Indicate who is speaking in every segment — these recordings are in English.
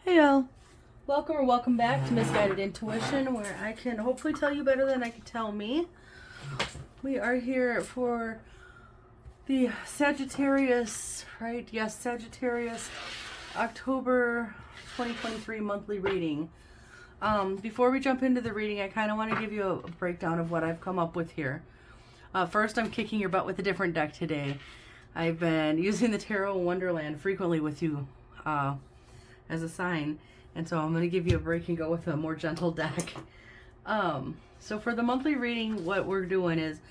Speaker 1: Hey y'all, welcome or welcome back to Misguided Intuition, where I can hopefully tell you better than I can tell me. We are here for the Sagittarius, right? Yes, Sagittarius, October 2023 monthly reading. Before we jump into the reading, I kind of want to give you a breakdown of what I've come up with here. First, I'm kicking your butt with a different deck today. I've been using the Tarot Wonderland frequently with you as a sign, and so I'm going to give you a break and go with a more gentle deck. So for the monthly reading, what we're doing is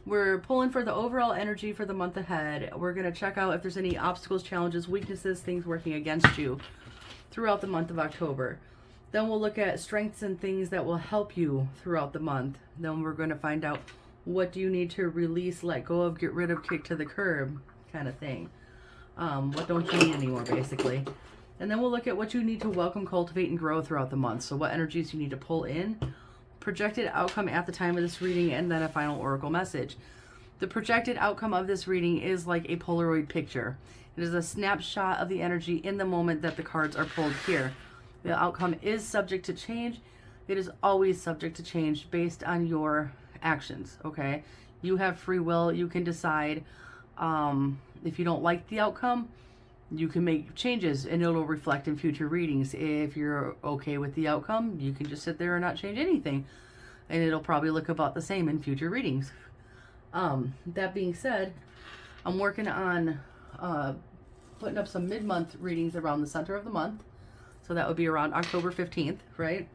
Speaker 1: we're pulling for the overall energy for the month ahead. We're going to check out if there's any obstacles, challenges, weaknesses, things working against you throughout the month of October. Then we'll look at strengths and things that will help you throughout the month. Then we're going to find out what do you need to release, let go of, get rid of, kick to the curb kind of thing. What don't you need anymore, basically. And then we'll look at what you need to welcome, cultivate, and grow throughout the month. So what energies you need to pull in, projected outcome at the time of this reading, and then a final oracle message. The projected outcome of this reading is like a Polaroid picture. It is a snapshot of the energy in the moment that the cards are pulled here. The outcome is subject to change. It is always subject to change based on your actions, okay? You have free will. You can decide if you don't like the outcome, you can make changes and it'll reflect in future readings. If you're okay with the outcome, you can just sit there and not change anything, and it'll probably look about the same in future readings. That being said, I'm working on putting up some mid-month readings around the center of the month. So that would be around October 15th, right?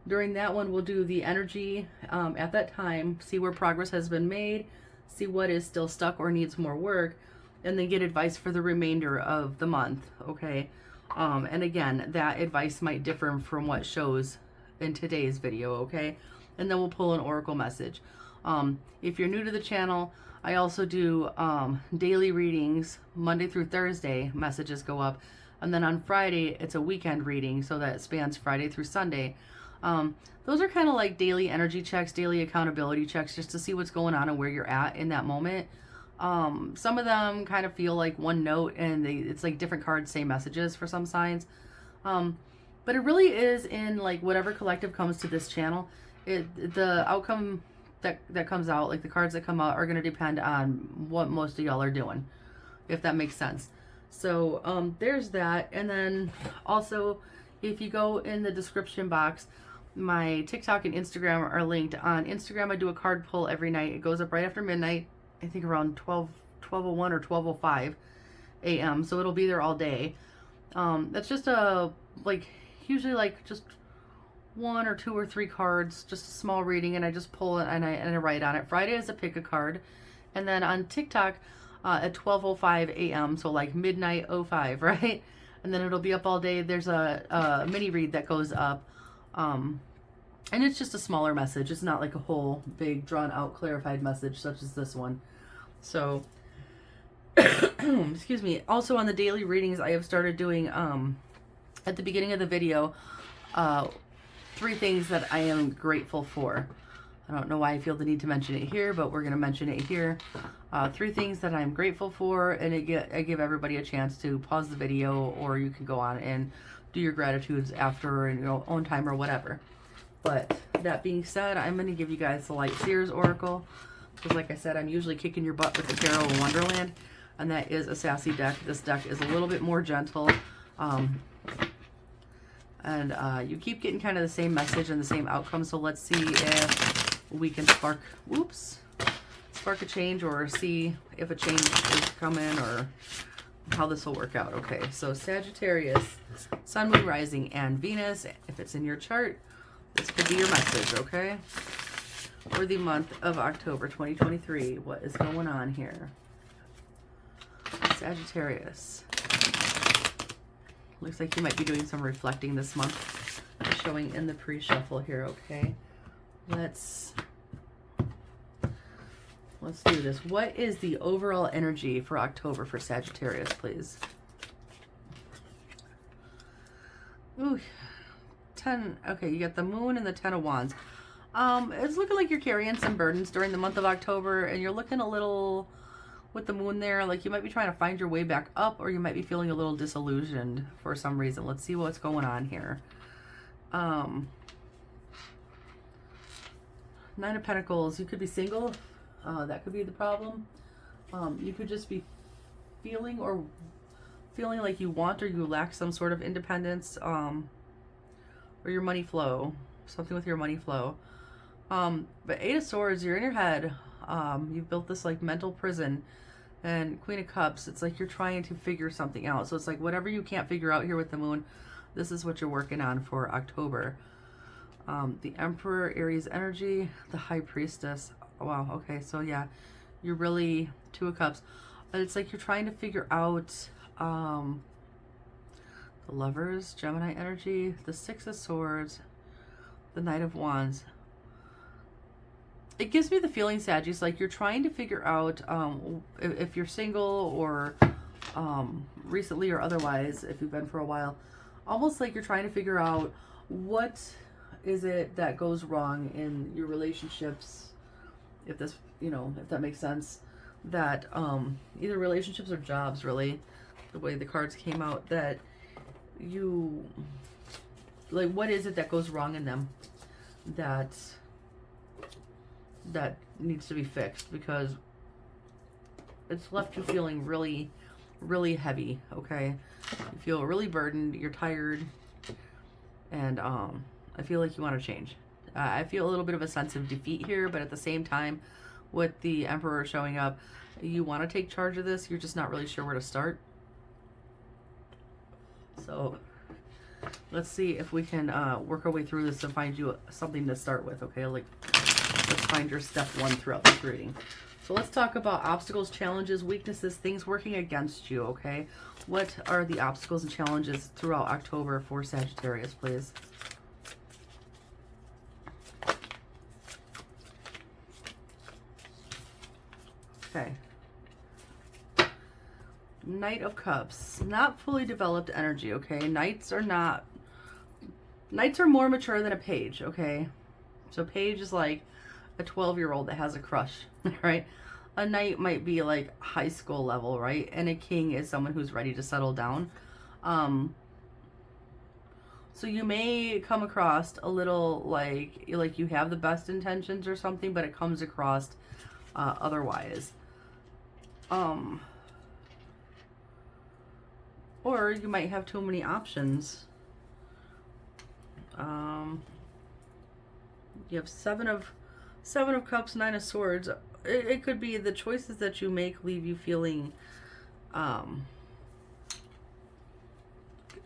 Speaker 1: During that one, we'll do the energy at that time, see where progress has been made, see what is still stuck or needs more work, and then get advice for the remainder of the month, okay? And again, that advice might differ from what shows in today's video, okay? And then we'll pull an oracle message. If you're new to the channel, I also do daily readings. Monday through Thursday, messages go up. And then on Friday, it's a weekend reading, so that spans Friday through Sunday. Those are kind of like daily energy checks, daily accountability checks, just to see what's going on and where you're at in that moment. Some of them kind of feel like one note, and it's like different cards, same messages for some signs. But it really is in like whatever collective comes to this channel. The outcome that comes out, like the cards that come out, are going to depend on what most of y'all are doing, if that makes sense. So there's that. And then also, if you go in the description box, my TikTok and Instagram are linked. On Instagram, I do a card pull every night. It goes up right after midnight, I think around 12:01 or 12:05 a.m. So it'll be there all day. That's just usually like just one or two or three cards, just a small reading, and I just pull it and I write on it. Friday is a pick a card. And then on TikTok at 12:05 a.m., so like midnight 05, right? And then it'll be up all day. There's a mini read that goes up. And it's just a smaller message. It's not like a whole big drawn out clarified message such as this one. So excuse me. Also on the daily readings, I have started doing at the beginning of the video 3 things that I am grateful for. I don't know why I feel the need to mention it here, but we're going to mention it here. 3 things that I'm grateful for, and I give everybody a chance to pause the video, or you can go on and do your gratitudes after in your own time or whatever. But that being said, I'm going to give you guys the Light Seers Oracle, because like I said, I'm usually kicking your butt with the Tarot Wonderland, and that is a sassy deck. This deck is a little bit more gentle, and you keep getting kind of the same message and the same outcome. So let's see if we can spark a change, or see if a change is coming, or how this will work out. Okay, so Sagittarius, Sun, Moon, Rising, and Venus. If it's in your chart, this could be your message, okay? For the month of October 2023, what is going on here? Sagittarius. Looks like you might be doing some reflecting this month. Showing in the pre-shuffle here, okay? Let's do this. What is the overall energy for October for Sagittarius, please? Ooh, 10. Okay, you got the Moon and the 10 of Wands. It's looking like you're carrying some burdens during the month of October, and you're looking a little with the moon there, like you might be trying to find your way back up, or you might be feeling a little disillusioned for some reason. Let's see what's going on here. Nine of Pentacles. You could be single. That could be the problem. You could just be feeling like you want or you lack some sort of independence, or your money flow. Something with your money flow. But Eight of Swords, you're in your head. You've built this like mental prison. And Queen of Cups, it's like you're trying to figure something out. So it's like whatever you can't figure out here with the moon, this is what you're working on for October. The Emperor, Aries energy, the High Priestess. Wow, okay, so yeah, you're really Two of Cups. It's like you're trying to figure out the Lovers, Gemini energy, the Six of Swords, the Knight of Wands. It gives me the feeling, Sagittarius, like you're trying to figure out if you're single or recently or otherwise, if you've been for a while, almost like you're trying to figure out what is it that goes wrong in your relationships, if this, you know, if that makes sense, that either relationships or jobs, really, the way the cards came out, that you, like, what is it that goes wrong in them that needs to be fixed, because it's left you feeling really, really heavy, okay? You feel really burdened, you're tired, and I feel like you want to change. I feel a little bit of a sense of defeat here, but at the same time, with the Emperor showing up, you want to take charge of this, you're just not really sure where to start. So let's see if we can work our way through this and find you something to start with, okay? Like, let's find your step one throughout this reading. So let's talk about obstacles, challenges, weaknesses, things working against you, okay? What are the obstacles and challenges throughout October for Sagittarius, please? Okay. Knight of Cups. Not fully developed energy, okay? Knights are more mature than a page, okay? So page is like a 12-year-old that has a crush, right? A knight might be like high school level, right? And a king is someone who's ready to settle down. So you may come across a little like you have the best intentions or something, but it comes across otherwise. Or you might have too many options. You have Seven of Cups, Nine of Swords. It could be the choices that you make leave you feeling,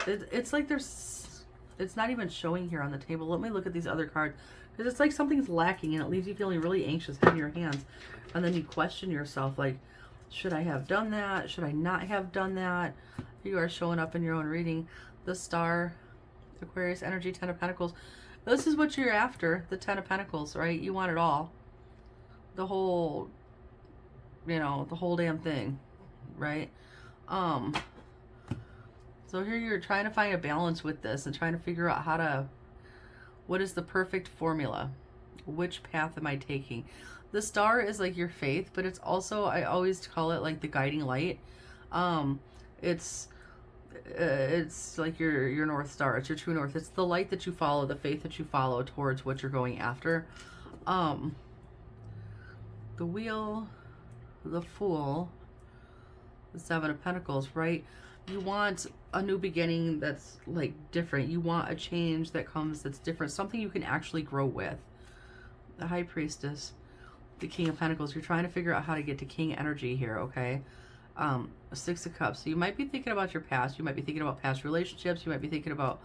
Speaker 1: it's like it's not even showing here on the table. Let me look at these other cards, because it's like something's lacking and it leaves you feeling really anxious in your hands. And then you question yourself, like, should I have done that? Should I not have done that? You are showing up in your own reading. The Star, Aquarius energy, Ten of Pentacles. This is what you're after, the Ten of Pentacles, right? You want it all. The whole, you know, the whole damn thing, right? So here you're trying to find a balance with this and trying to figure out what is the perfect formula? Which path am I taking? The Star is like your faith, but it's also, I always call it like the guiding light. It's like your North Star. It's your true north. It's the light that you follow, the faith that you follow towards what you're going after. The Wheel, the Fool, the Seven of Pentacles, right? You want a new beginning that's like different. You want a change that comes that's different, something you can actually grow with. The High Priestess, the King of Pentacles. You're trying to figure out how to get to King energy here, okay? Six of Cups. So you might be thinking about your past. You might be thinking about past relationships. You might be thinking about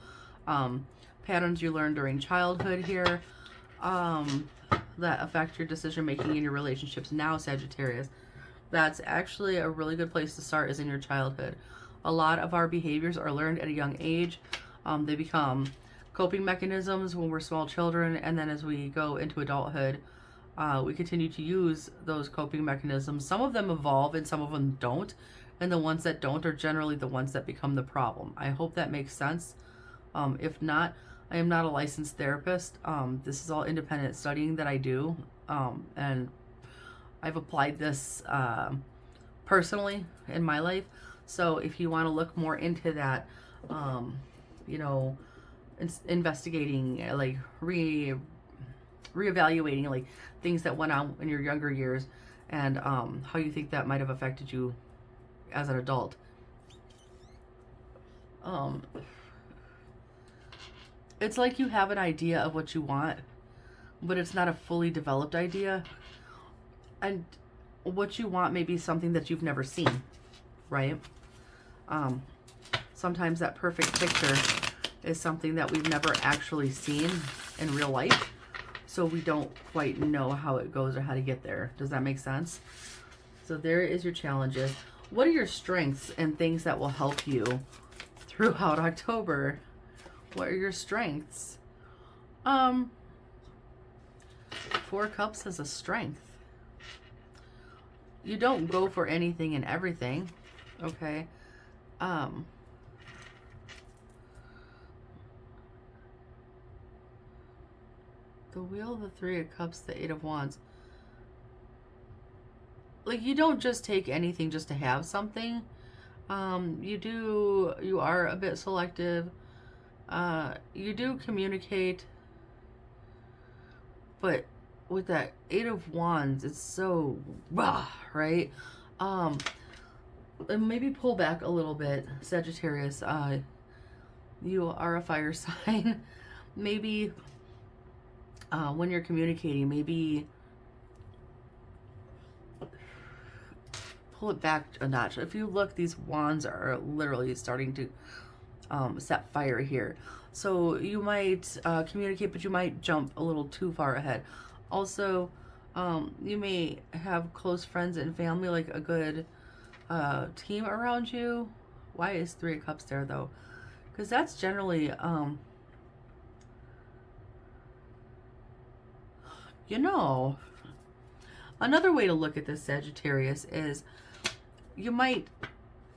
Speaker 1: patterns you learned during childhood here that affect your decision making in your relationships now, Sagittarius. That's actually a really good place to start, is in your childhood. A lot of our behaviors are learned at a young age. They become coping mechanisms when we're small children, and then as we go into adulthood, we continue to use those coping mechanisms. Some of them evolve and some of them don't, and the ones that don't are generally the ones that become the problem. I hope that makes sense. If not, I am not a licensed therapist. This is all independent studying that I do, and I've applied this personally in my life. So if you want to look more into that, you know, investigating, like reevaluating like things that went on in your younger years, and how you think that might have affected you as an adult. It's like you have an idea of what you want, but it's not a fully developed idea. And what you want may be something that you've never seen, right? Sometimes that perfect picture is something that we've never actually seen in real life, so we don't quite know how it goes or how to get there. Does that make sense? So there is your challenges. What are your strengths and things that will help you throughout October? What are your strengths? 4 Cups as a strength. You don't go for anything and everything, okay? The Wheel, the 3 of Cups, the 8 of Wands. Like, you don't just take anything just to have something. You are a bit selective. You do communicate, but with that 8 of Wands, it's so raw, right? And maybe pull back a little bit, Sagittarius. You are a fire sign. Maybe when you're communicating, maybe pull it back a notch. If you look, these wands are literally starting to set fire here. So you might communicate, but you might jump a little too far ahead. Also, you may have close friends and family, like a good team around you. Why is 3 of Cups there, though? Because that's generally, you know, another way to look at this, Sagittarius, is you might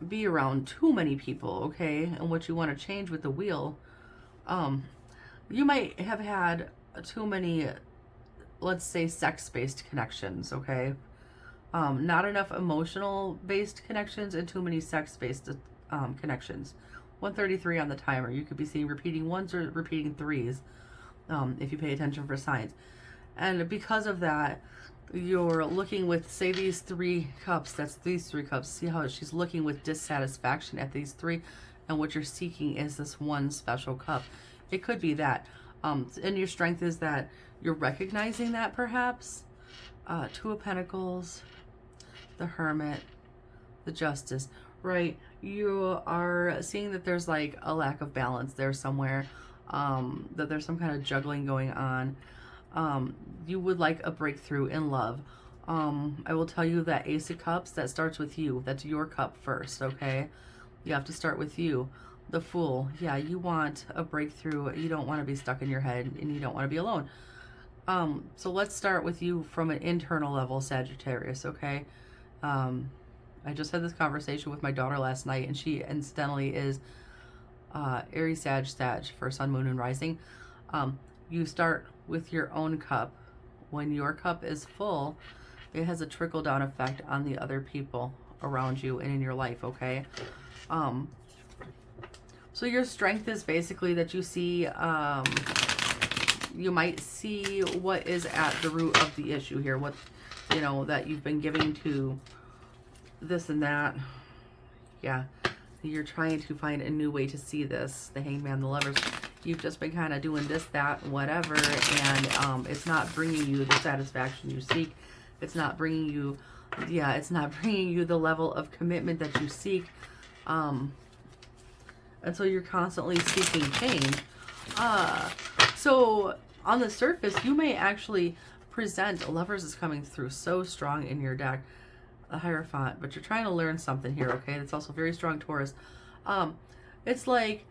Speaker 1: be around too many people, okay? And what you want to change with the Wheel, you might have had too many, let's say, sex-based connections, okay? Not enough emotional-based connections and too many sex-based connections. 133 on the timer. You could be seeing repeating 1s or repeating 3s if you pay attention for signs. And because of that, you're looking with, say, these 3 cups. That's these 3 cups. See how she's looking with dissatisfaction at these 3, and what you're seeking is this one special cup. It could be that. And your strength is that you're recognizing that, perhaps. 2 of Pentacles, the Hermit, the Justice, right? You are seeing that there's like a lack of balance there somewhere, that there's some kind of juggling going on. You would like a breakthrough in love. I will tell you that Ace of Cups, that starts with you. That's your cup first, okay? You have to start with you. The Fool, yeah, you want a breakthrough. You don't want to be stuck in your head, and you don't want to be alone. So let's start with you from an internal level, Sagittarius, okay? I just had this conversation with my daughter last night, and she incidentally is Aries Sag for Sun, Moon, and Rising. You start with your own cup. When your cup is full, it has a trickle-down effect on the other people around you and in your life, okay? So your strength is basically that you see, you might see what is at the root of the issue here, what, you know, that you've been giving to this and that. Yeah, you're trying to find a new way to see this. The Hangman, the Lovers. You've just been kind of doing this, that, whatever, and it's not bringing you the satisfaction you seek. It's not bringing you, yeah, it's not bringing you the level of commitment that you seek. And so you're constantly seeking change. So on the surface, you may actually present, Lovers is coming through so strong in your deck, the Hierophant, but you're trying to learn something here, okay? That's also very strong, Taurus. It's like,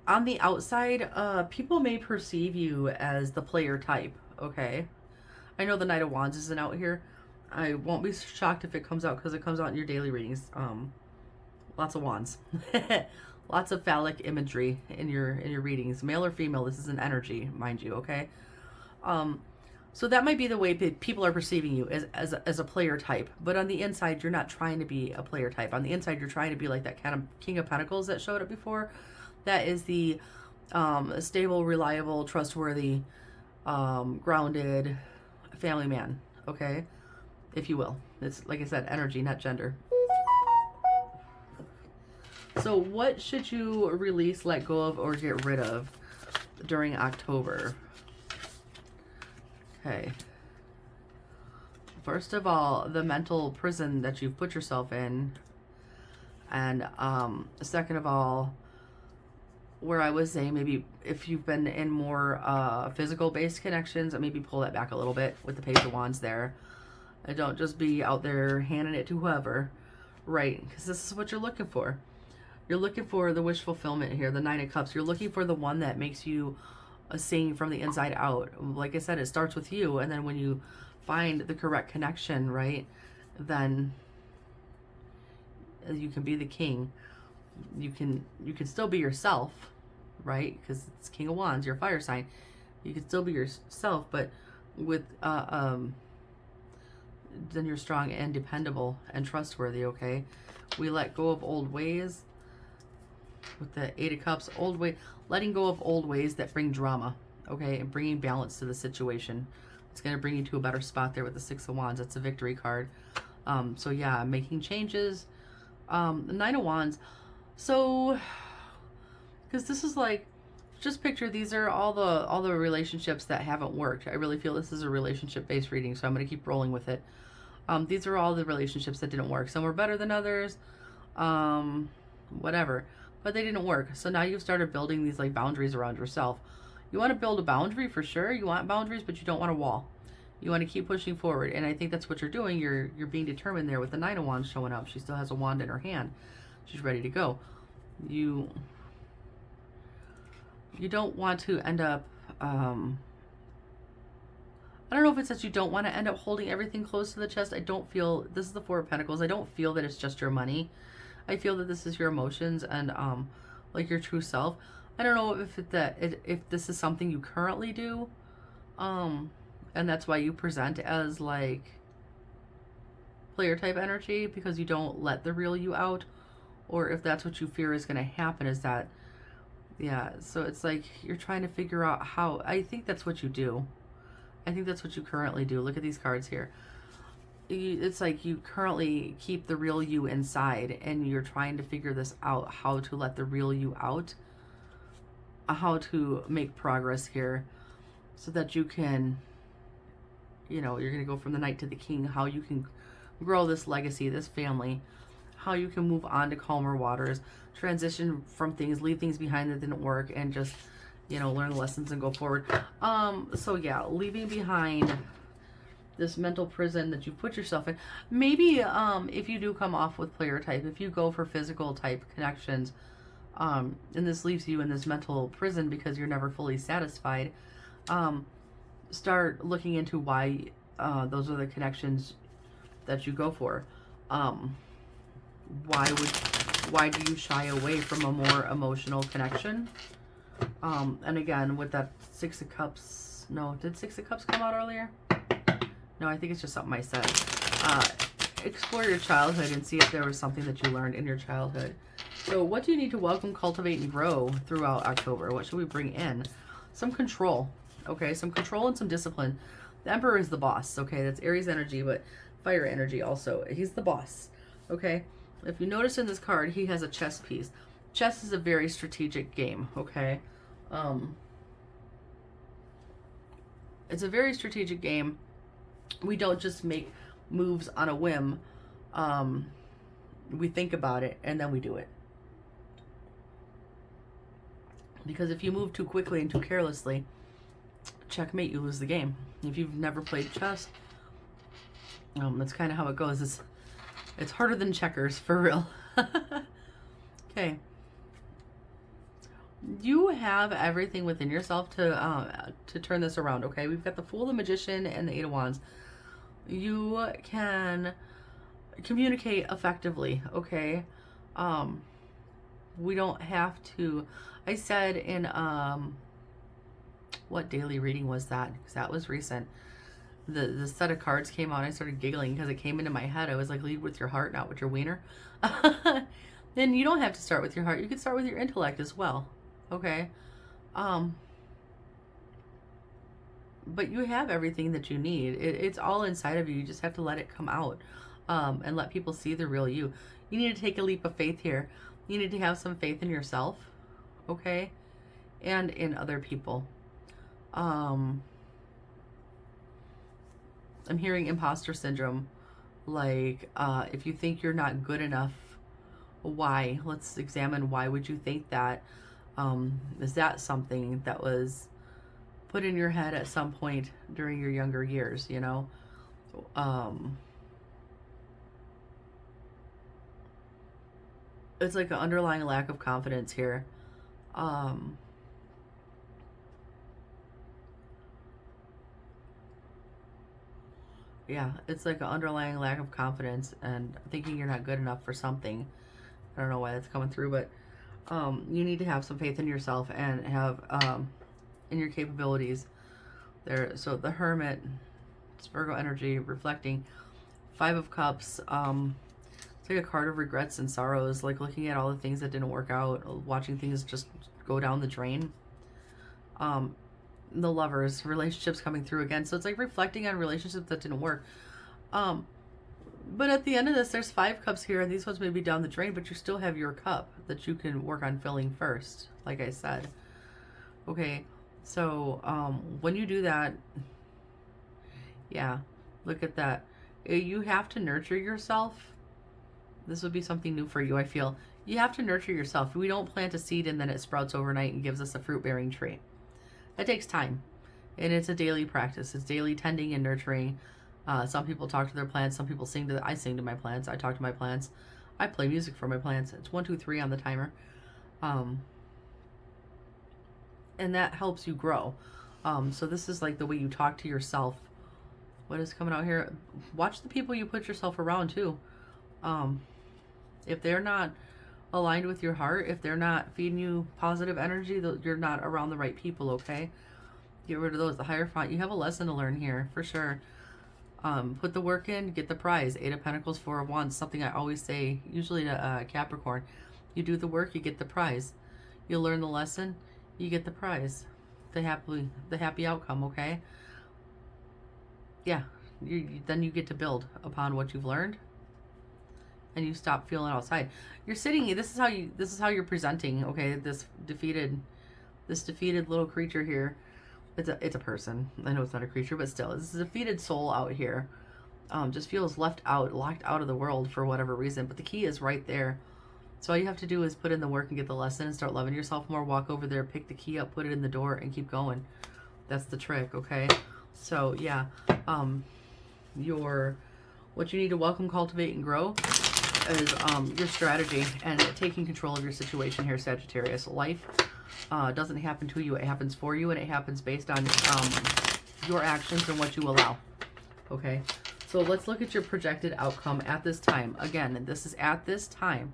Speaker 1: on the outside, people may perceive you as the player type, okay? I know the Knight of Wands isn't out here. I won't be shocked if it comes out, because it comes out in your daily readings. Lots of wands. Lots of phallic imagery in your readings. Male or female, this is an energy, mind you, okay? So that might be the way people are perceiving you as a player type. But on the inside, you're not trying to be a player type. On the inside, you're trying to be like that kind of King of Pentacles that showed up before. That is the stable, reliable, trustworthy, grounded family man, okay? If you will. It's, like I said, energy, not gender. So what should you release, let go of, or get rid of during October? Okay. First of all, the mental prison that you've put yourself in. And second of all, where I was saying maybe if you've been in more physical-based connections, maybe pull that back a little bit with the Page of Wands there. And don't just be out there handing it to whoever, right? Because this is what you're looking for. You're looking for the wish fulfillment here, the Nine of Cups. You're looking for the one that makes you sing from the inside out. Like I said, it starts with you, and then when you find the correct connection, right, then you can be the king. You can still be yourself, right? Because it's King of Wands, your fire sign. You can still be yourself, but with then you're strong and dependable and trustworthy, okay? We let go of old ways. With the Eight of Cups, letting go of old ways that bring drama, okay, and bringing balance to the situation. It's going to bring you to a better spot there with the Six of Wands. That's a victory card. So yeah, making changes. The Nine of Wands. So, because this is like, just picture these are all the relationships that haven't worked. I really feel this is a relationship-based reading, so I'm going to keep rolling with it. These are all the relationships that didn't work. Some were better than others. Whatever. But they didn't work. So now you've started building these like boundaries around yourself. You want to build a boundary for sure. You want boundaries, but you don't want a wall. You want to keep pushing forward. And I think that's what you're doing. You're being determined there with the Nine of Wands showing up. She still has a wand in her hand. She's ready to go. You don't want to end up, I don't know if it's that you don't want to end up holding everything close to the chest. I don't feel, this is the Four of Pentacles. I don't feel that it's just your money. I feel that this is your emotions and like your true self. I don't know if this is something you currently do, and that's why you present as like player type energy, because you don't let the real you out, or if that's what you fear is going to happen, is that, yeah, so it's like you're trying to figure out how. I think that's what you do. I think that's what you currently do. Look at these cards here. It's like you currently keep the real you inside, and you're trying to figure this out, how to let the real you out, how to make progress here so that you can, you know, you're going to go from the Knight to the King, how you can grow this legacy, this family, how you can move on to calmer waters, transition from things, leave things behind that didn't work, and just, you know, learn the lessons and go forward. So yeah, leaving behind this mental prison that you put yourself in. Maybe if you do come off with player type, if you go for physical type connections, and this leaves you in this mental prison because you're never fully satisfied, start looking into why those are the connections that you go for. Why do you shy away from a more emotional connection? And again, with that Six of Cups, no, did Six of Cups come out earlier? No, I think it's just something I said. Explore your childhood and see if there was something that you learned in your childhood. So what do you need to welcome, cultivate, and grow throughout October? What should we bring in? Some control, okay? Some control and some discipline. The Emperor is the boss, okay? That's Aries energy, but fire energy also. He's the boss, okay? If you notice in this card, he has a chess piece. Chess is a very strategic game, okay? It's a very strategic game. We don't just make moves on a whim. We think about it and then we do it. Because if you move too quickly and too carelessly, checkmate, you lose the game. If you've never played chess, that's kind of how it goes. It's harder than checkers, for real. Okay. You have everything within yourself to turn this around, okay? We've got the Fool, the Magician, and the Eight of Wands. You can communicate effectively, okay? We don't have to... I said in... what daily reading was that? Because that was recent. the set of cards came out, I started giggling because it came into my head. I was like, lead with your heart, not with your wiener. Then you don't have to start with your heart. You can start with your intellect as well. Okay. But you have everything that you need. It's all inside of you. You just have to let it come out, and let people see the real you. You need to take a leap of faith here. You need to have some faith in yourself, okay, and in other people. I'm hearing imposter syndrome. Like, if you think you're not good enough, why? Let's examine why would you think that. Is that something that was put in your head at some point during your younger years, you know? It's like an underlying lack of confidence here. Yeah, it's like an underlying lack of confidence and thinking you're not good enough for something. I don't know why that's coming through, but you need to have some faith in yourself and have in your capabilities there. So the Hermit, it's Virgo energy reflecting. 5 of Cups, it's like a card of regrets and sorrows, like looking at all the things that didn't work out, watching things just go down the drain. The Lovers, relationships coming through again. So it's like reflecting on relationships that didn't work. But at the end of this, there's 5 cups here, and these ones may be down the drain, but you still have your cup that you can work on filling first, like I said. Okay, so when you do that, yeah, look at that. You have to nurture yourself. This would be something new for you, I feel. You have to nurture yourself. We don't plant a seed and then it sprouts overnight and gives us a fruit-bearing tree. That takes time, and it's a daily practice. It's daily tending and nurturing. Some people talk to their plants. Some people sing to. I sing to my plants. I talk to my plants. I play music for my plants. It's 1, 2, 3 on the timer, and that helps you grow. So this is like the way you talk to yourself. What is coming out here? Watch the people you put yourself around too. If they're not aligned with your heart, if they're not feeding you positive energy, you're not around the right people, okay? Get rid of those. The Hierophant, you have a lesson to learn here, for sure. Put the work in, get the prize. 8 of Pentacles, 4 of Wands, something I always say, usually to Capricorn. You do the work, you get the prize. You learn the lesson, you get the prize. The happy outcome, okay? Yeah, then you get to build upon what you've learned, and you stop feeling outside. You're sitting. This is how you're presenting. Okay, this defeated little creature here. It's a person. I know it's not a creature, but still, it's a defeated soul out here. Just feels left out, locked out of the world for whatever reason. But the key is right there. So all you have to do is put in the work and get the lesson and start loving yourself more. Walk over there, pick the key up, put it in the door, and keep going. That's the trick. Okay. So yeah, what you need to welcome, cultivate, and grow is your strategy and taking control of your situation here, Sagittarius. Life doesn't happen to you, it happens for you, and it happens based on your actions and what you allow. Okay, so let's look at your projected outcome at this time. Again, and this is at this time.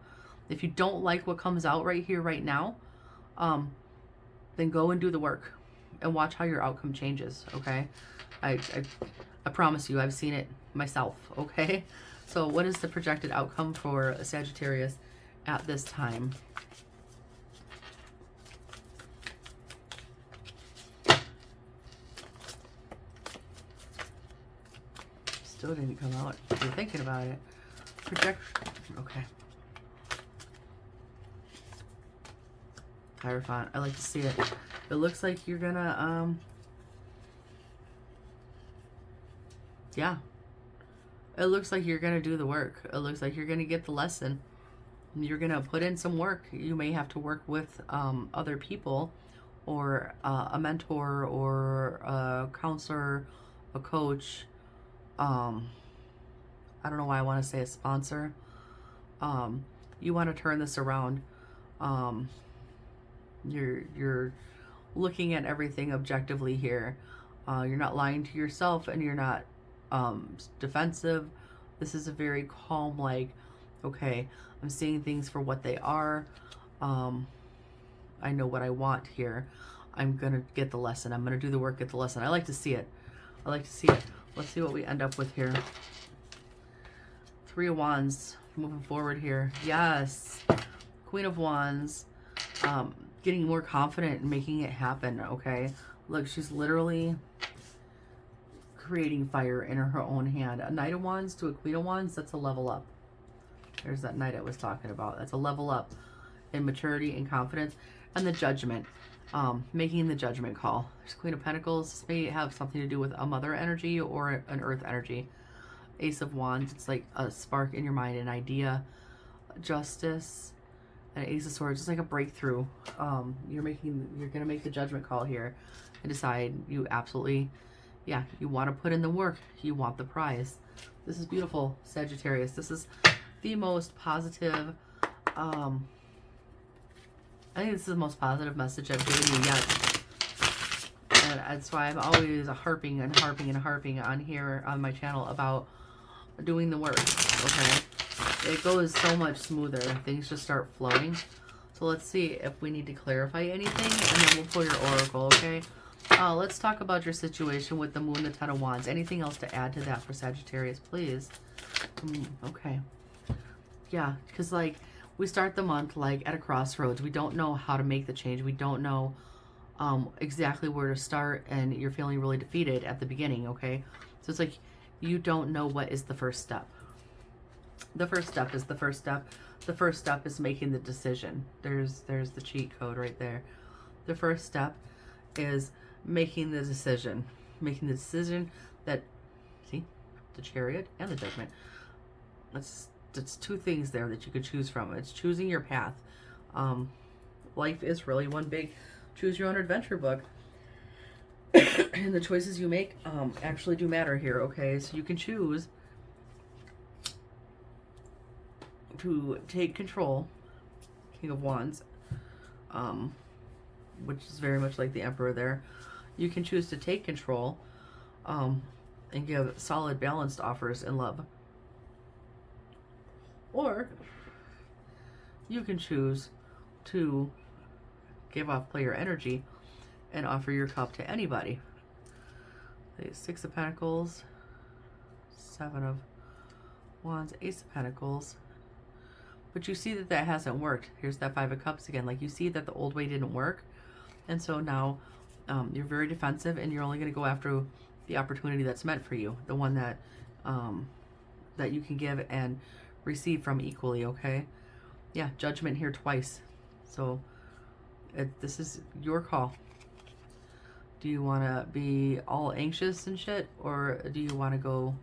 Speaker 1: If you don't like what comes out right here, right now, then go and do the work and watch how your outcome changes. Okay, I promise you, I've seen it myself. Okay, so what is the projected outcome for Sagittarius at this time? Still didn't come out. You're thinking about it. Okay. Hierophant. I like to see it. It looks like you're gonna, yeah. It looks like you're gonna do the work. It looks like you're gonna get the lesson. You're gonna put in some work. You may have to work with other people, or a mentor, or a counselor, a coach. I don't know why I want to say a sponsor. You want to turn this around. You're looking at everything objectively here. You're not lying to yourself, and you're not defensive. This is a very calm, like, okay, I'm seeing things for what they are. I know what I want here. I'm gonna get the lesson. I'm gonna do the work, get the lesson. I like to see it. I like to see it. Let's see what we end up with here. Three of Wands, moving forward here. Yes. Queen of Wands, getting more confident and making it happen, okay? Look, she's literally creating fire in her own hand. A Knight of Wands to a Queen of Wands, that's a level up. There's that knight I was talking about. That's a level up in maturity and confidence. And the Judgment, making the judgment call. There's Queen of Pentacles. This may have something to do with a mother energy or an earth energy. Ace of Wands, it's like a spark in your mind, an idea. Justice. And Ace of Swords, it's like a breakthrough. You're gonna make the judgment call here and decide you absolutely, yeah, you want to put in the work. You want the prize. This is beautiful, Sagittarius. This is the most positive, I think this is the most positive message I've given you yet. And that's why I'm always harping and harping and harping on here on my channel about doing the work, okay? It goes so much smoother. Things just start flowing. So let's see if we need to clarify anything, and then we'll pull your oracle, okay? Let's talk about your situation with the Moon, the Ten of Wands. Anything else to add to that for Sagittarius, please? Okay. Yeah, because like we start the month like at a crossroads. We don't know how to make the change. We don't know exactly where to start, and you're feeling really defeated at the beginning, okay? So it's like you don't know what is the first step. The first step is the first step. The first step is making the decision. There's the cheat code right there. The first step is making the decision. Making the decision that, see, the Chariot and the Judgment. That's two things there that you could choose from. It's choosing your path. Life is really one big choose your own adventure book. And the choices you make actually do matter here, okay? So you can choose to take control, King of Wands, which is very much like the Emperor there. You can choose to take control and give solid, balanced offers in love. Or you can choose to give off player energy and offer your cup to anybody. The Six of Pentacles, Seven of Wands, Ace of Pentacles. But you see that hasn't worked. Here's that Five of Cups again. Like you see that the old way didn't work. And so now you're very defensive, and you're only going to go after the opportunity that's meant for you. The one that that you can give and receive from equally, okay? Yeah, Judgment here twice. So this is your call. Do you want to be all anxious and shit, or do you want to go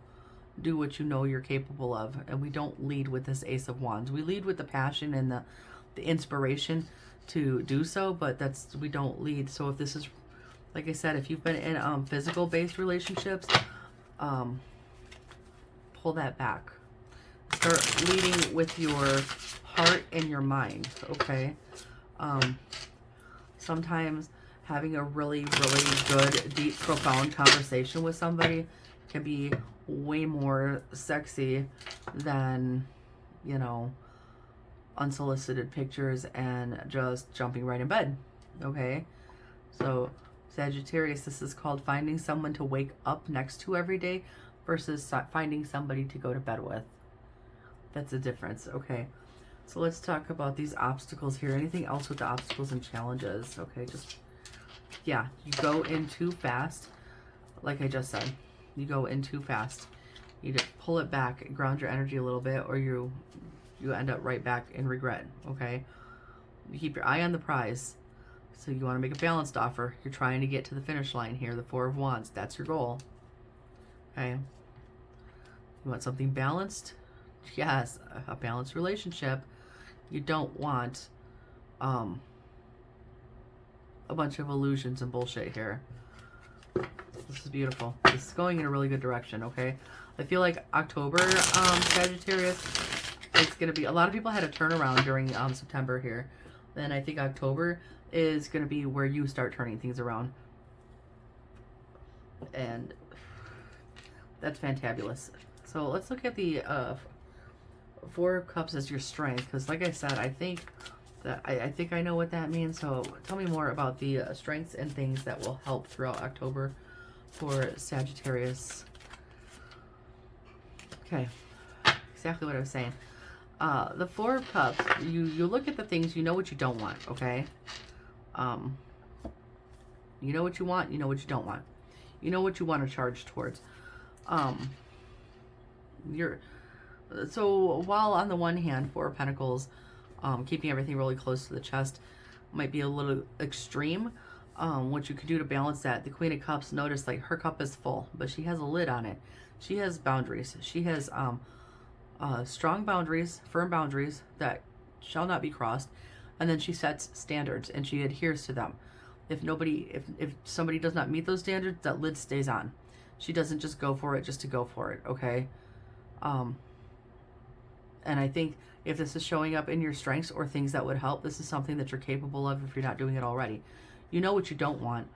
Speaker 1: do what you know you're capable of? And we don't lead with this Ace of Wands. We lead with the passion and the inspiration to do so, but we don't lead. So if this is, like I said, if you've been in physical based relationships, pull that back. Start leading with your heart and your mind, okay? Sometimes having a really, really good, deep, profound conversation with somebody can be way more sexy than, you know, unsolicited pictures and just jumping right in bed, okay? So Sagittarius, this is called finding someone to wake up next to every day versus finding somebody to go to bed with. That's a difference, okay? So let's talk about these obstacles here. Anything else with the obstacles and challenges? Okay, just, yeah, you go in too fast, like I just said. You go in too fast. You just pull it back, ground your energy a little bit, or you end up right back in regret, okay? You keep your eye on the prize. So you want to make a balanced offer. You're trying to get to the finish line here, the Four of Wands. That's your goal, okay? You want something balanced? Yes, a balanced relationship. You don't want a bunch of illusions and bullshit here. This is beautiful. This is going in a really good direction, okay? I feel like October, Sagittarius, it's going to be, a lot of people had a turnaround during September here. Then I think October is going to be where you start turning things around. And that's fantabulous. So let's look at the Four of Cups as your strength, because like I said, I think I know what that means. So tell me more about the strengths and things that will help throughout October for Sagittarius. Okay, exactly what I was saying. The Four of Cups, you look at the things, you know what you don't want, okay? You know what you want, you know what you don't want. You know what you want to charge towards. So while on the one hand, Four of Pentacles, keeping everything really close to the chest might be a little extreme. What you could do to balance that, the Queen of Cups, notice like her cup is full, but she has a lid on it. She has boundaries. She has strong boundaries, firm boundaries that shall not be crossed, and then she sets standards and she adheres to them. If somebody does not meet those standards, that lid stays on. She doesn't just go for it just to go for it, okay? And I think if this is showing up in your strengths or things that would help, this is something that you're capable of if you're not doing it already. You know what you don't want.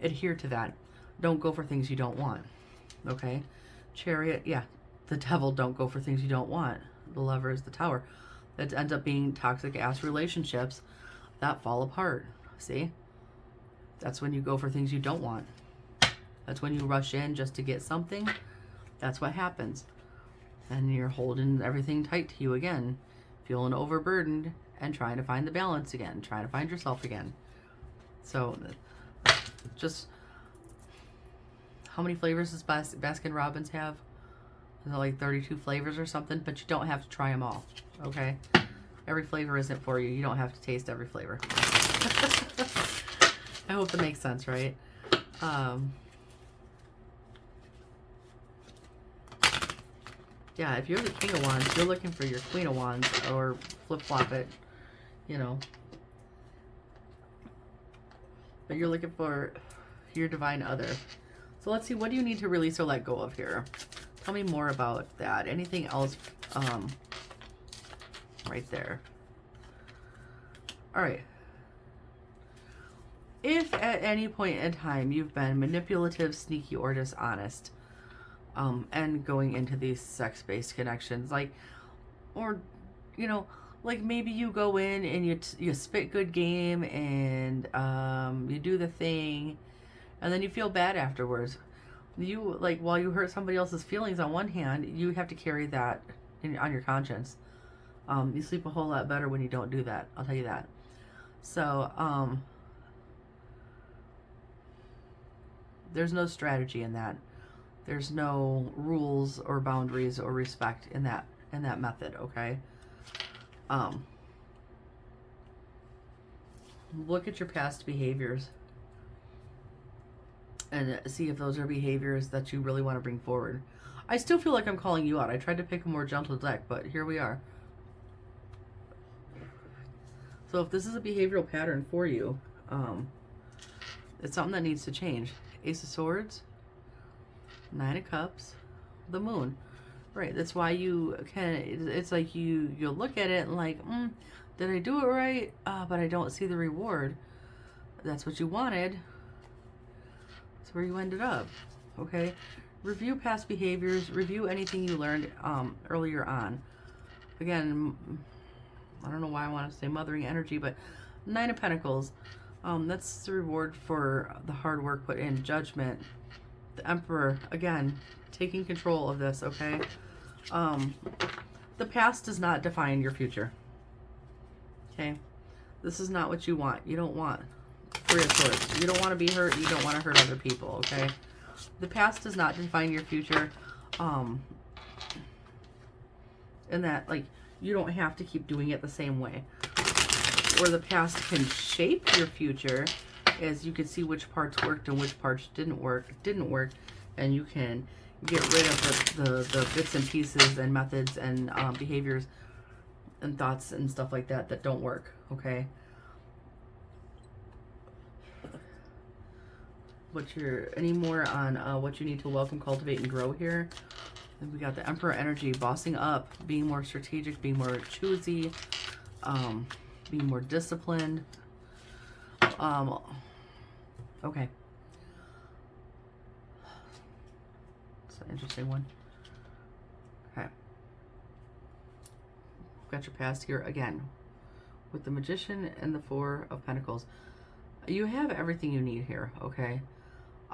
Speaker 1: Adhere to that. Don't go for things you don't want, okay? Chariot, yeah. The Devil, don't go for things you don't want. The Lover is the Tower. That ends up being toxic ass relationships that fall apart. See? That's when you go for things you don't want. That's when you rush in just to get something. That's what happens. And you're holding everything tight to you again. Feeling overburdened and trying to find the balance again. Trying to find yourself again. So, just... How many flavors does Baskin Robbins have? Is it like 32 flavors or something? But you don't have to try them all, okay? Every flavor isn't for you. You don't have to taste every flavor. I hope that makes sense, right? Yeah, if you're the King of Wands, you're looking for your Queen of Wands, or flip-flop it, you know. But you're looking for your divine other. So let's see, what do you need to release or let go of here? Tell me more about that. Anything else right there? All right. If at any point in time you've been manipulative, sneaky, or dishonest, and going into these sex-based connections, like, or, you know, like maybe you go in and you spit good game and you do the thing, and then you feel bad afterwards. You, like, while you hurt somebody else's feelings on one hand, you have to carry that on your conscience. You sleep a whole lot better when you don't do that. I'll tell you that. So, there's no strategy in that. There's no rules or boundaries or respect in that method, okay? Look at your past behaviors and see if those are behaviors that you really want to bring forward. I still feel like I'm calling you out. I tried to pick a more gentle deck, but here we are. So if this is a behavioral pattern for you, it's something that needs to change. Ace of Swords, Nine of Cups, the Moon. Right, that's why you can, it's like you look at it and like, did I do it right? But I don't see the reward. That's what you wanted. That's where you ended up, okay? Review past behaviors, review anything you learned earlier on. Again, I don't know why I want to say mothering energy, but Nine of Pentacles, that's the reward for the hard work put in. Judgment, the Emperor, again, taking control of this, okay? The past does not define your future, okay? This is not what you want. You don't want Three of Swords. You don't want to be hurt. You don't want to hurt other people, okay? The past does not define your future. And that, like, you don't have to keep doing it the same way. Where the past can shape your future is you can see which parts worked and which parts didn't work, and you can get rid of the bits and pieces and methods and behaviors and thoughts and stuff like that that don't work, okay? Any more on what you need to welcome, cultivate, and grow here? And we got the Emperor energy, bossing up, being more strategic, being more choosy, being more disciplined. Okay. It's an interesting one. Okay. Got your past here again with the Magician and the Four of Pentacles. You have everything you need here, okay?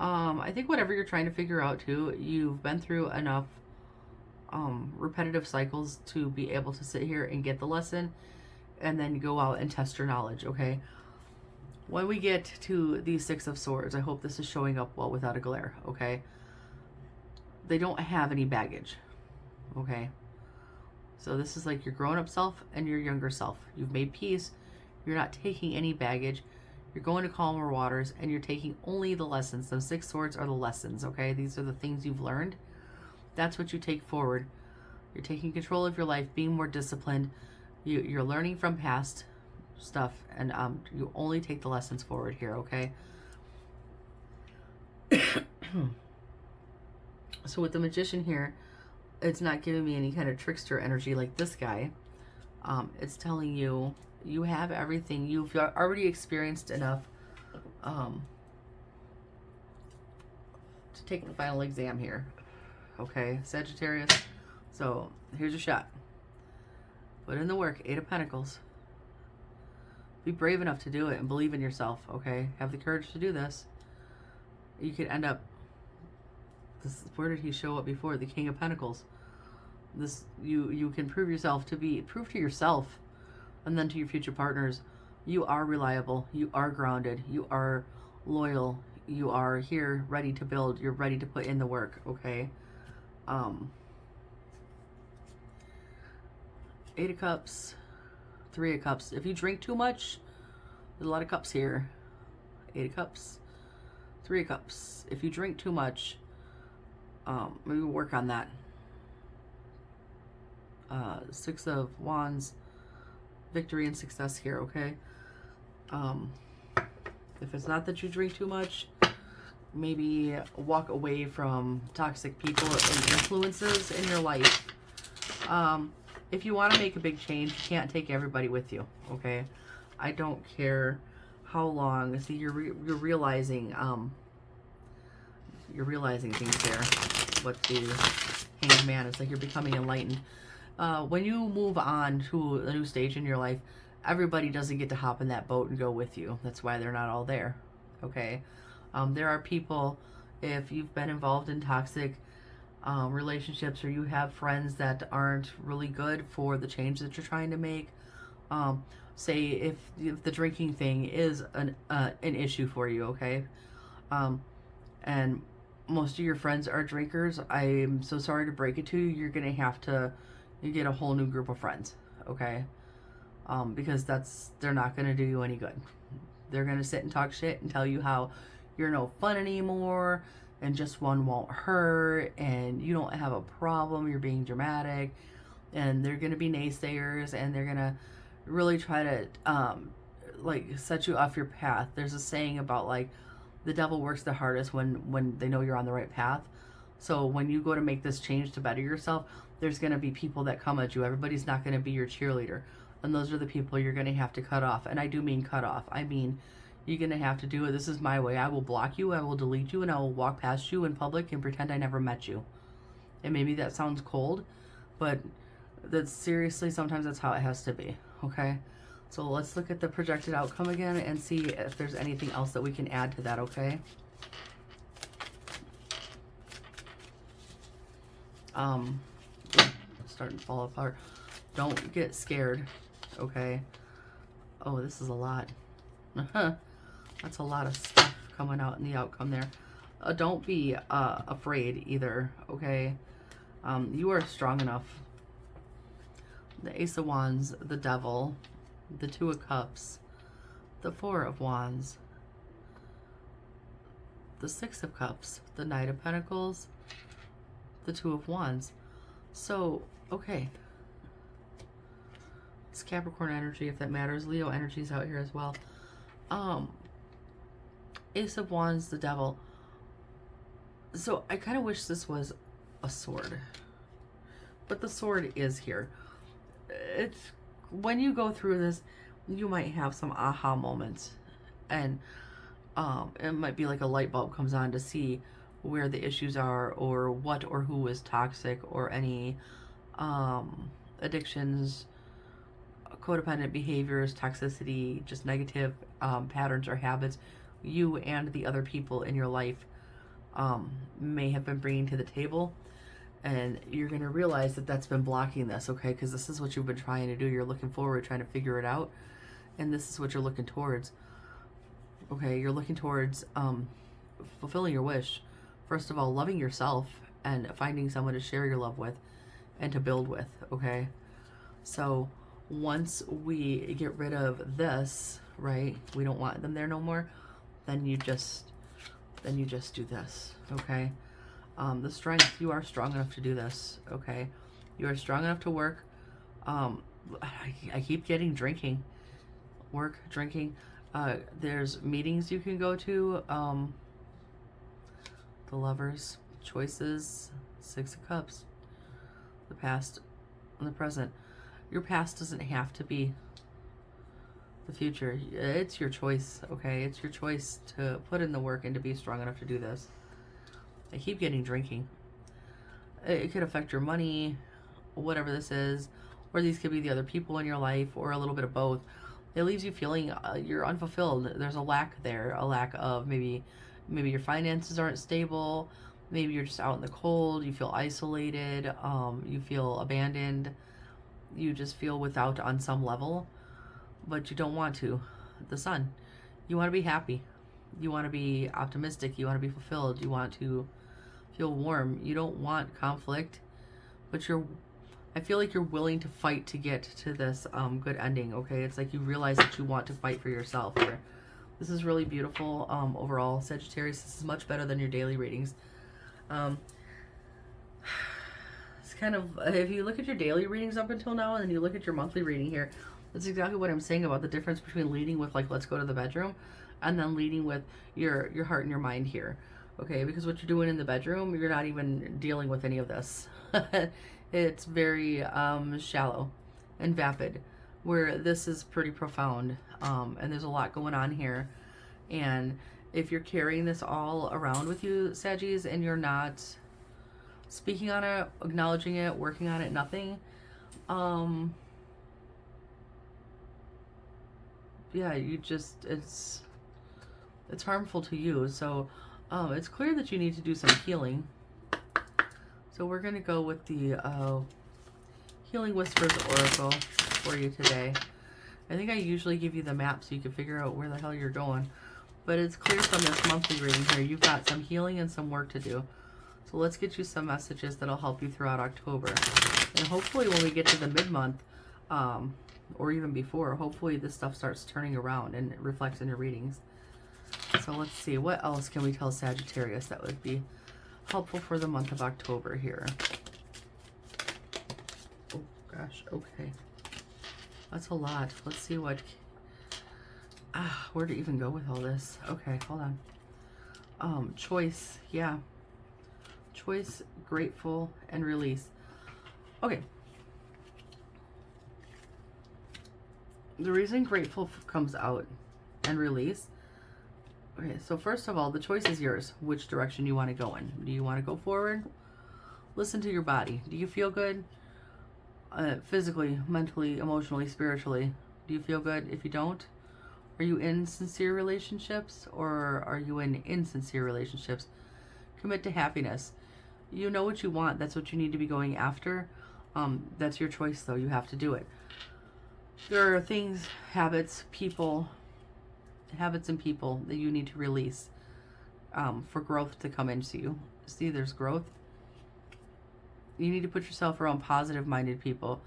Speaker 1: I think whatever you're trying to figure out too, you've been through enough repetitive cycles to be able to sit here and get the lesson and then go out and test your knowledge, okay? When we get to the Six of Swords, I hope this is showing up well without a glare, okay? They don't have any baggage, okay? So this is like your grown-up self and your younger self. You've made peace. You're not taking any baggage. You're going to calmer waters, and you're taking only the lessons. Those Six Swords are the lessons, okay? These are the things you've learned. That's what you take forward. You're taking control of your life, being more disciplined. You're learning from past stuff, and you only take the lessons forward here, okay? So with the Magician here, it's not giving me any kind of trickster energy like this guy. It's telling you you have everything. You've already experienced enough to take the final exam here. Okay, Sagittarius. So here's your shot. Put in the work. 8 of Pentacles. Be brave enough to do it and believe in yourself, okay? Have the courage to do this. You could end up... where did he show up before? The King of Pentacles. This, you can prove yourself to be... Prove to yourself and then to your future partners, you are reliable. You are grounded. You are loyal. You are here ready to build. You're ready to put in the work, okay? 8 of Cups, 3 of Cups. If you drink too much, there's a lot of cups here. 8 of Cups, 3 of Cups. If you drink too much, maybe work on that. 6 of Wands, victory and success here, okay? If it's not that you drink too much, maybe walk away from toxic people and influences in your life. If you want to make a big change, you can't take everybody with you, okay? I don't care how long. See, you're realizing things there. What the Hanged Man is like, you're becoming enlightened. When you move on to a new stage in your life, everybody doesn't get to hop in that boat and go with you. That's why they're not all there, okay? There are people, if you've been involved in toxic relationships, or you have friends that aren't really good for the change that you're trying to make, say if the drinking thing is an issue for you, okay, and most of your friends are drinkers, I'm so sorry to break it to you, you're gonna have to get a whole new group of friends, okay? Because they're not gonna do you any good. They're gonna sit and talk shit and tell you how you're no fun anymore, and just one won't hurt, and you don't have a problem, you're being dramatic, and they're gonna be naysayers, and they're gonna really try to like set you off your path. There's a saying about like the devil works the hardest when they know you're on the right path. So when you go to make this change to better yourself, there's gonna be people that come at you. Everybody's not gonna be your cheerleader, and those are the people you're gonna have to cut off. And I do mean cut off. I mean, you're going to have to do it. This is my way. I will block you. I will delete you. And I will walk past you in public and pretend I never met you. And maybe that sounds cold, but that's seriously, sometimes that's how it has to be. Okay. So let's look at the projected outcome again and see if there's anything else that we can add to that. Okay. Starting to fall apart. Don't get scared. Okay. Oh, this is a lot. That's a lot of stuff coming out in the outcome there. Don't be afraid either, okay? You are strong enough. The Ace of Wands, the Devil, the 2 of Cups, the 4 of Wands, the 6 of Cups, the Knight of Pentacles, the 2 of Wands. So, okay. It's Capricorn energy, if that matters. Leo energy's out here as well. Ace of Wands, the Devil. So I kind of wish this was a sword, but the sword is here. It's when you go through this, you might have some aha moments, and it might be like a light bulb comes on to see where the issues are, or what or who is toxic, or any addictions, codependent behaviors, toxicity, just negative patterns or habits you and the other people in your life may have been bringing to the table. And you're going to realize that that's been blocking this, okay? Because this is what you've been trying to do. You're looking forward, trying to figure it out. And this is what you're looking towards. Okay, you're looking towards fulfilling your wish. First of all, loving yourself and finding someone to share your love with and to build with, okay? So once we get rid of this, right? We don't want them there no more. Then you just do this, okay? The strength, you are strong enough to do this, okay? You are strong enough to work. I keep getting drinking. Work, drinking. There's meetings you can go to. The Lovers, choices, Six of Cups. The past and the present. Your past doesn't have to be the future. It's your choice, okay? It's your choice to put in the work and to be strong enough to do this. I keep getting drinking. It could affect your money, whatever this is, or these could be the other people in your life, or a little bit of both. It leaves you feeling you're unfulfilled. There's a lack there, a lack of maybe your finances aren't stable. Maybe you're just out in the cold. You feel isolated. You feel abandoned. You just feel without on some level, but you don't want to. The Sun. You want to be happy. You want to be optimistic. You want to be fulfilled. You want to feel warm. You don't want conflict, but I feel like you're willing to fight to get to this good ending, okay? It's like you realize that you want to fight for yourself here. This is really beautiful overall, Sagittarius. This is much better than your daily readings. It's kind of, if you look at your daily readings up until now and then you look at your monthly reading here, that's exactly what I'm saying about the difference between leading with, like, let's go to the bedroom, and then leading with your heart and your mind here, okay? Because what you're doing in the bedroom, you're not even dealing with any of this. It's very shallow and vapid, where this is pretty profound, and there's a lot going on here. And if you're carrying this all around with you, Saggies, and you're not speaking on it, acknowledging it, working on it, nothing, yeah, you just, it's harmful to you. So it's clear that you need to do some healing. So we're going to go with the Healing Whispers Oracle for you today. I think I usually give you the map so you can figure out where the hell you're going. But it's clear from this monthly reading here, you've got some healing and some work to do. So let's get you some messages that'll help you throughout October. And hopefully when we get to the mid-month, or even before, hopefully this stuff starts turning around and it reflects in your readings. So let's see, what else can we tell Sagittarius that would be helpful for the month of October here? Oh gosh, okay. That's a lot. Let's see what, where to even go with all this. Okay, hold on. Choice, yeah. Choice, grateful, and release. Okay. The reason grateful comes out and release. Okay, so first of all, the choice is yours, which direction you want to go in. Do you want to go forward? Listen to your body. Do you feel good? Physically, mentally, emotionally, spiritually. Do you feel good? If you don't, are you in sincere relationships or are you in insincere relationships? Commit to happiness. You know what you want. That's what you need to be going after. That's your choice, though. You have to do it. There are things, habits and people that you need to release for growth to come into you. See, there's growth. You need to put yourself around positive-minded people.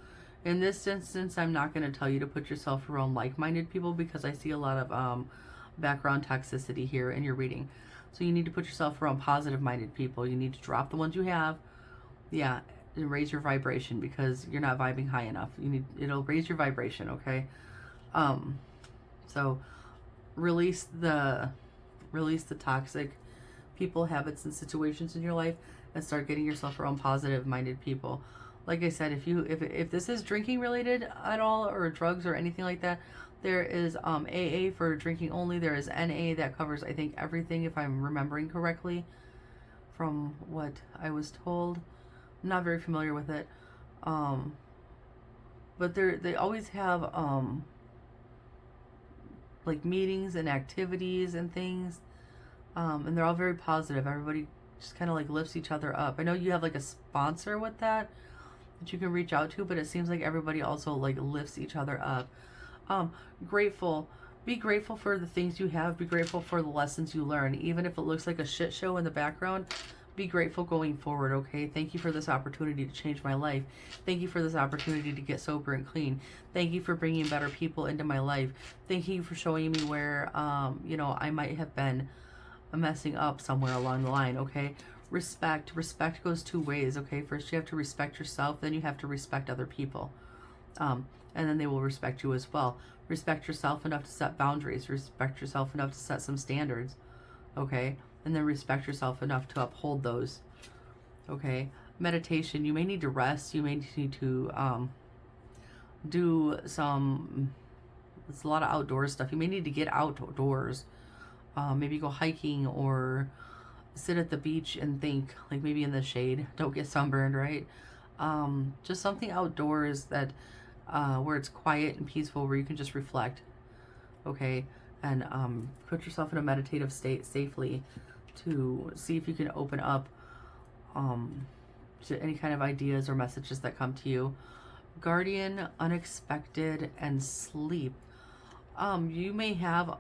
Speaker 1: In this instance, I'm not going to tell you to put yourself around like-minded people because I see a lot of background toxicity here in your reading. So you need to put yourself around positive-minded people. You need to drop the ones you have. Yeah, and raise your vibration because you're not vibing high enough. It'll raise your vibration, okay? So release the toxic people, habits, and situations in your life and start getting yourself around positive-minded people. Like I said, if this is drinking related at all or drugs or anything like that, there is AA for drinking only. There is NA that covers, I think, everything, if I'm remembering correctly from what I was told. I'm not very familiar with it. But they always have like meetings and activities and things. And they're all very positive. Everybody just kind of like lifts each other up. I know you have like a sponsor with that you can reach out to, but it seems like everybody also like lifts each other up. Grateful. Be grateful for the things you have. Be grateful for the lessons you learn. Even if it looks like a shit show in the background, be grateful going forward, okay? Thank you for this opportunity to change my life. Thank you for this opportunity to get sober and clean. Thank you for bringing better people into my life. Thank you for showing me where, you know, I might have been messing up somewhere along the line, okay? Respect. Respect goes two ways, okay? First, you have to respect yourself, then you have to respect other people. And then they will respect you as well. Respect yourself enough to set boundaries. Respect yourself enough to set some standards, okay? And then respect yourself enough to uphold those, okay? Meditation, you may need to rest. You may need to do some, it's a lot of outdoor stuff. You may need to get outdoors. Maybe go hiking or sit at the beach and think, like maybe in the shade. Don't get sunburned, right? Just something outdoors that where it's quiet and peaceful, where you can just reflect, okay? And put yourself in a meditative state safely to see if you can open up to any kind of ideas or messages that come to you. Guardian, unexpected, and sleep. You may have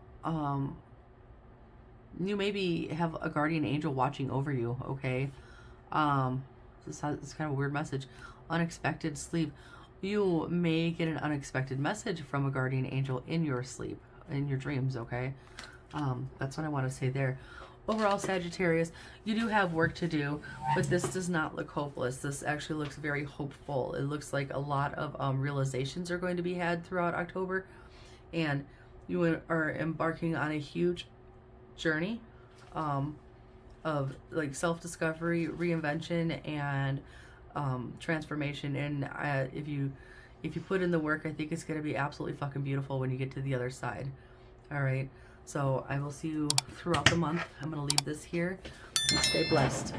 Speaker 1: you maybe have a guardian angel watching over you, okay? It's kind of a weird message. Unexpected sleep. You may get an unexpected message from a guardian angel in your sleep, in your dreams, okay? That's what I want to say there. Overall, Sagittarius, you do have work to do, but this does not look hopeless. This actually looks very hopeful. It looks like a lot of realizations are going to be had throughout October, and you are embarking on a huge journey of like self-discovery, reinvention, and transformation. And if you put in the work, I think it's going to be absolutely fucking beautiful when you get to the other side. All right, so I will see you throughout the month. I'm going to leave this here. Stay blessed.